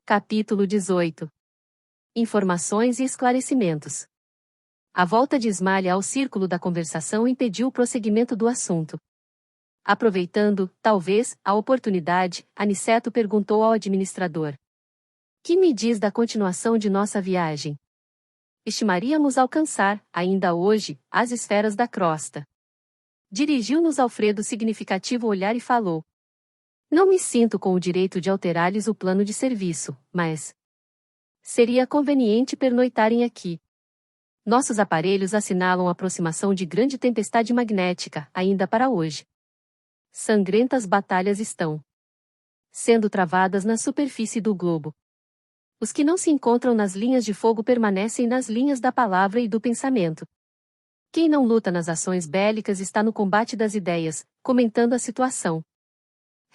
Capítulo 18. Informações e esclarecimentos. A volta de Ismalha ao círculo da conversação impediu o prosseguimento do assunto. Aproveitando, talvez, a oportunidade, Aniceto perguntou ao administrador: "Que me diz da continuação de nossa viagem? Estimaríamos alcançar, ainda hoje, as esferas da crosta." Dirigiu-nos Alfredo significativo olhar e falou: "Não me sinto com o direito de alterar-lhes o plano de serviço, mas seria conveniente pernoitarem aqui. Nossos aparelhos assinalam a aproximação de grande tempestade magnética, ainda para hoje. Sangrentas batalhas estão sendo travadas na superfície do globo. Os que não se encontram nas linhas de fogo permanecem nas linhas da palavra e do pensamento. Quem não luta nas ações bélicas está no combate das ideias, comentando a situação.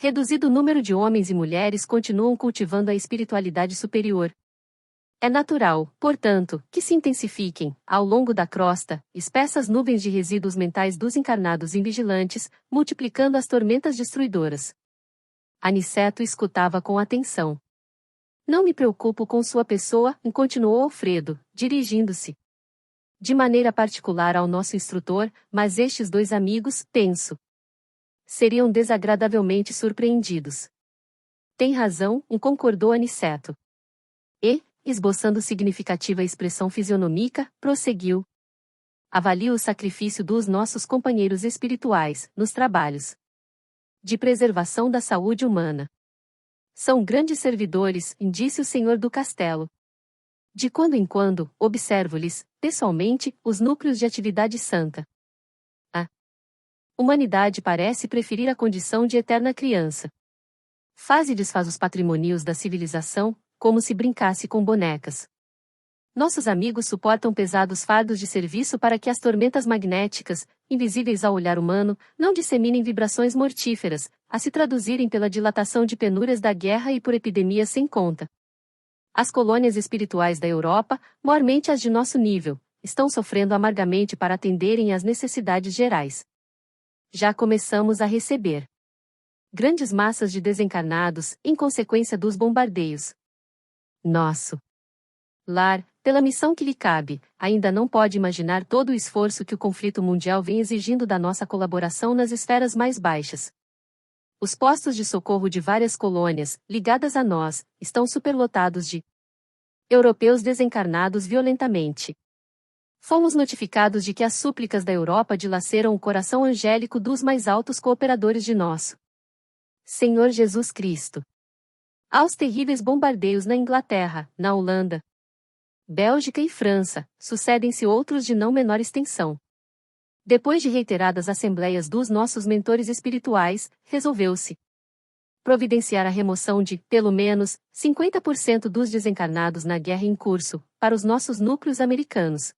Reduzido o número de homens e mulheres continuam cultivando a espiritualidade superior. É natural, portanto, que se intensifiquem, ao longo da crosta, espessas nuvens de resíduos mentais dos encarnados invigilantes, multiplicando as tormentas destruidoras." Aniceto escutava com atenção. "Não me preocupo com sua pessoa", continuou Alfredo, dirigindo-se de maneira particular ao nosso instrutor, "mas estes dois amigos, penso, seriam desagradavelmente surpreendidos." "Tem razão", concordou Aniceto. E, esboçando significativa expressão fisionômica, prosseguiu: "Avalio o sacrifício dos nossos companheiros espirituais, nos trabalhos de preservação da saúde humana. São grandes servidores", disse o senhor do castelo. "De quando em quando, observo-lhes, pessoalmente, os núcleos de atividade santa. A humanidade parece preferir a condição de eterna criança. Faz e desfaz os patrimônios da civilização, como se brincasse com bonecas. Nossos amigos suportam pesados fardos de serviço para que as tormentas magnéticas, invisíveis ao olhar humano, não disseminem vibrações mortíferas, a se traduzirem pela dilatação de penúrias da guerra e por epidemias sem conta. As colônias espirituais da Europa, maiormente as de nosso nível, estão sofrendo amargamente para atenderem às necessidades gerais. Já começamos a receber grandes massas de desencarnados, em consequência dos bombardeios. Nosso lar, pela missão que lhe cabe, ainda não pode imaginar todo o esforço que o conflito mundial vem exigindo da nossa colaboração nas esferas mais baixas. Os postos de socorro de várias colônias, ligadas a nós, estão superlotados de europeus desencarnados violentamente. Fomos notificados de que as súplicas da Europa dilaceram o coração angélico dos mais altos cooperadores de nosso Senhor Jesus Cristo. Aos terríveis bombardeios na Inglaterra, na Holanda, Bélgica e França, sucedem-se outros de não menor extensão. Depois de reiteradas assembleias dos nossos mentores espirituais, resolveu-se providenciar a remoção de, pelo menos, 50% dos desencarnados na guerra em curso, para os nossos núcleos americanos.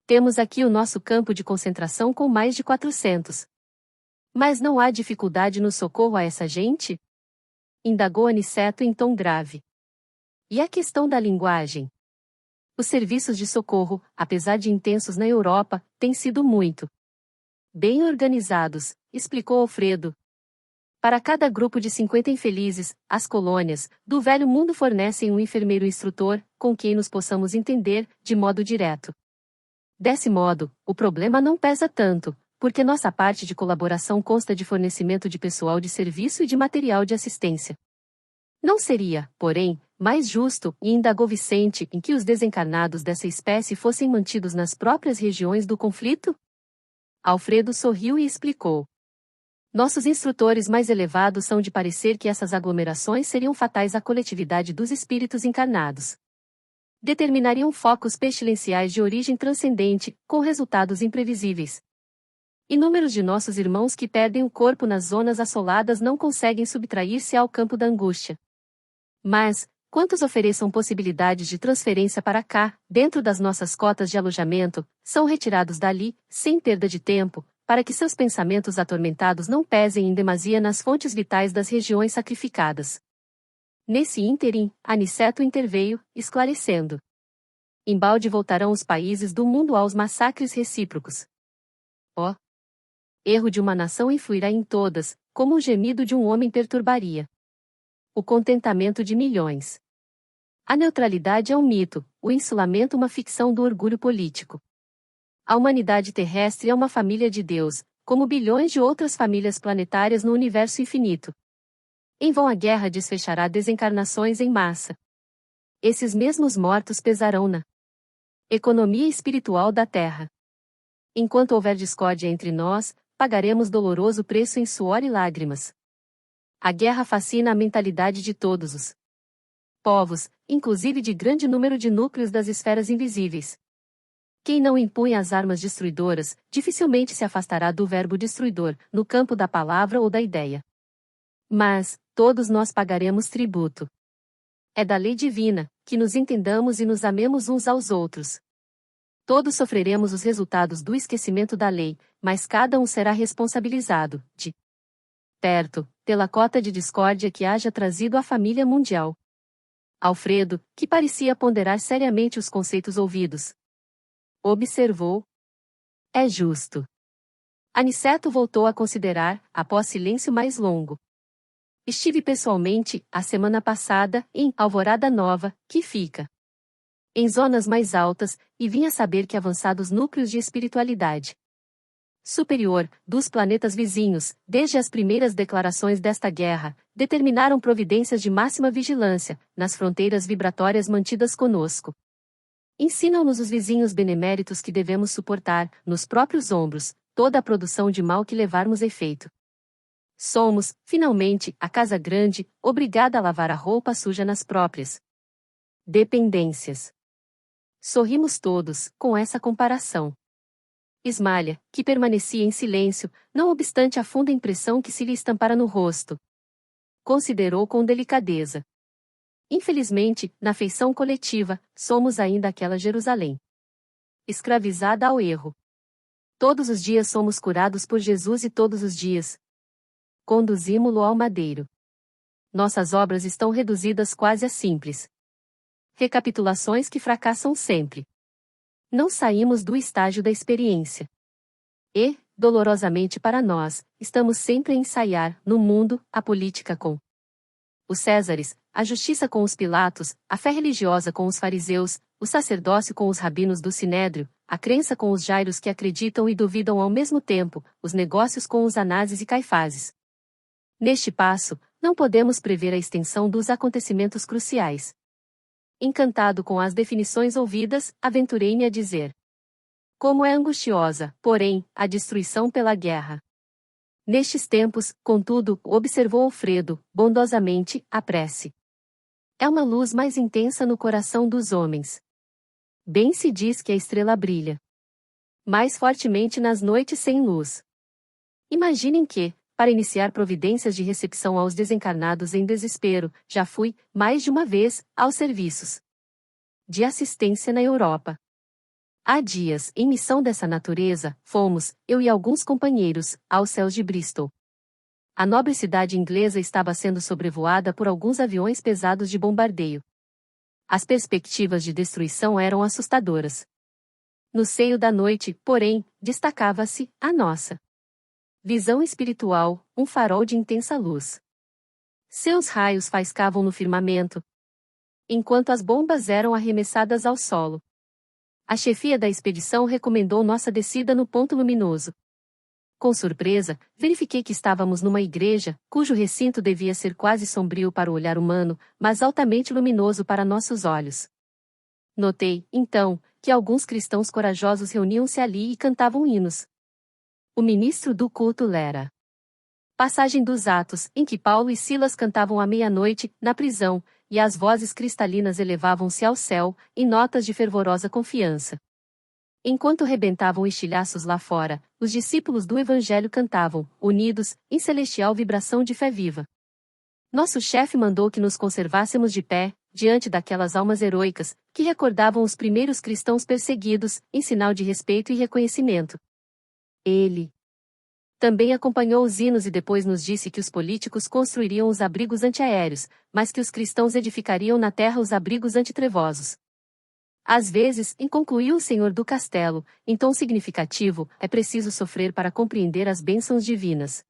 Temos aqui o nosso campo de concentração com mais de 400. Mas não há dificuldade no socorro a essa gente? Indagou Aniceto em tom grave. E a questão da linguagem? Os serviços de socorro, apesar de intensos na Europa, têm sido muito bem organizados, explicou Alfredo. Para cada grupo de 50 infelizes, as colônias do velho mundo fornecem um enfermeiro instrutor, com quem nos possamos entender, de modo direto. Desse modo, o problema não pesa tanto, porque nossa parte de colaboração consta de fornecimento de pessoal de serviço e de material de assistência. Não seria, porém, mais justo, e indagou Vicente, em que os desencarnados dessa espécie fossem mantidos nas próprias regiões do conflito? Alfredo sorriu e explicou. Nossos instrutores mais elevados são de parecer que essas aglomerações seriam fatais à coletividade dos espíritos encarnados. Determinariam focos pestilenciais de origem transcendente, com resultados imprevisíveis. Inúmeros de nossos irmãos que perdem o corpo nas zonas assoladas não conseguem subtrair-se ao campo da angústia. Mas, quantos ofereçam possibilidades de transferência para cá, dentro das nossas cotas de alojamento, são retirados dali, sem perda de tempo, para que seus pensamentos atormentados não pesem em demasia nas fontes vitais das regiões sacrificadas. Nesse ínterim, Aniceto interveio, esclarecendo. Embalde voltarão os países do mundo aos massacres recíprocos. Ó! Erro de uma nação influirá em todas, como o gemido de um homem perturbaria o contentamento de milhões. A neutralidade é um mito, o insulamento uma ficção do orgulho político. A humanidade terrestre é uma família de Deus, como bilhões de outras famílias planetárias no universo infinito. Em vão a guerra desfechará desencarnações em massa. Esses mesmos mortos pesarão na economia espiritual da Terra. Enquanto houver discórdia entre nós, pagaremos doloroso preço em suor e lágrimas. A guerra fascina a mentalidade de todos os povos, inclusive de grande número de núcleos das esferas invisíveis. Quem não impunha as armas destruidoras, dificilmente se afastará do verbo destruidor, no campo da palavra ou da ideia. Mas, todos nós pagaremos tributo. É da lei divina, que nos entendamos e nos amemos uns aos outros. Todos sofreremos os resultados do esquecimento da lei, mas cada um será responsabilizado, de perto, pela cota de discórdia que haja trazido à família mundial. Alfredo, que parecia ponderar seriamente os conceitos ouvidos, observou: é justo. Aniceto voltou a considerar, após silêncio mais longo. Estive pessoalmente, a semana passada, em Alvorada Nova, que fica em zonas mais altas, e vim a saber que avançados núcleos de espiritualidade superior, dos planetas vizinhos, desde as primeiras declarações desta guerra, determinaram providências de máxima vigilância, nas fronteiras vibratórias mantidas conosco. Ensinam-nos os vizinhos beneméritos que devemos suportar, nos próprios ombros, toda a produção de mal que levarmos efeito. Somos, finalmente, a casa grande, obrigada a lavar a roupa suja nas próprias dependências. Sorrimos todos, com essa comparação. Ismalha, que permanecia em silêncio, não obstante a funda impressão que se lhe estampara no rosto, considerou com delicadeza: infelizmente, na feição coletiva, somos ainda aquela Jerusalém escravizada ao erro. Todos os dias somos curados por Jesus e todos os dias conduzimo-lo ao madeiro. Nossas obras estão reduzidas quase a simples recapitulações que fracassam sempre. Não saímos do estágio da experiência. E, dolorosamente para nós, estamos sempre a ensaiar, no mundo, a política com os Césares, a justiça com os Pilatos, a fé religiosa com os fariseus, o sacerdócio com os rabinos do Sinédrio, a crença com os jairos que acreditam e duvidam ao mesmo tempo, os negócios com os Anases e Caifáses. Neste passo, não podemos prever a extensão dos acontecimentos cruciais. Encantado com as definições ouvidas, aventurei-me a dizer: como é angustiosa, porém, a destruição pela guerra. Nestes tempos, contudo, observou Alfredo, bondosamente, a prece é uma luz mais intensa no coração dos homens. Bem se diz que a estrela brilha mais fortemente nas noites sem luz. Imaginem que, para iniciar providências de recepção aos desencarnados em desespero, já fui, mais de uma vez, aos serviços de assistência na Europa. Há dias, em missão dessa natureza, fomos, eu e alguns companheiros, aos céus de Bristol. A nobre cidade inglesa estava sendo sobrevoada por alguns aviões pesados de bombardeio. As perspectivas de destruição eram assustadoras. No seio da noite, porém, destacava-se a nossa visão espiritual, um farol de intensa luz. Seus raios faiscavam no firmamento, enquanto as bombas eram arremessadas ao solo. A chefia da expedição recomendou nossa descida no ponto luminoso. Com surpresa, verifiquei que estávamos numa igreja, cujo recinto devia ser quase sombrio para o olhar humano, mas altamente luminoso para nossos olhos. Notei, então, que alguns cristãos corajosos reuniam-se ali e cantavam hinos. O ministro do culto lera passagem dos Atos, em que Paulo e Silas cantavam à meia-noite, na prisão, e as vozes cristalinas elevavam-se ao céu, em notas de fervorosa confiança. Enquanto rebentavam estilhaços lá fora, os discípulos do Evangelho cantavam, unidos, em celestial vibração de fé viva. Nosso chefe mandou que nos conservássemos de pé, diante daquelas almas heroicas, que recordavam os primeiros cristãos perseguidos, em sinal de respeito e reconhecimento. Ele também acompanhou os hinos e depois nos disse que os políticos construiriam os abrigos antiaéreos, mas que os cristãos edificariam na terra os abrigos antitrevosos. Às vezes, concluiu o senhor do castelo, em tom significativo, é preciso sofrer para compreender as bênçãos divinas.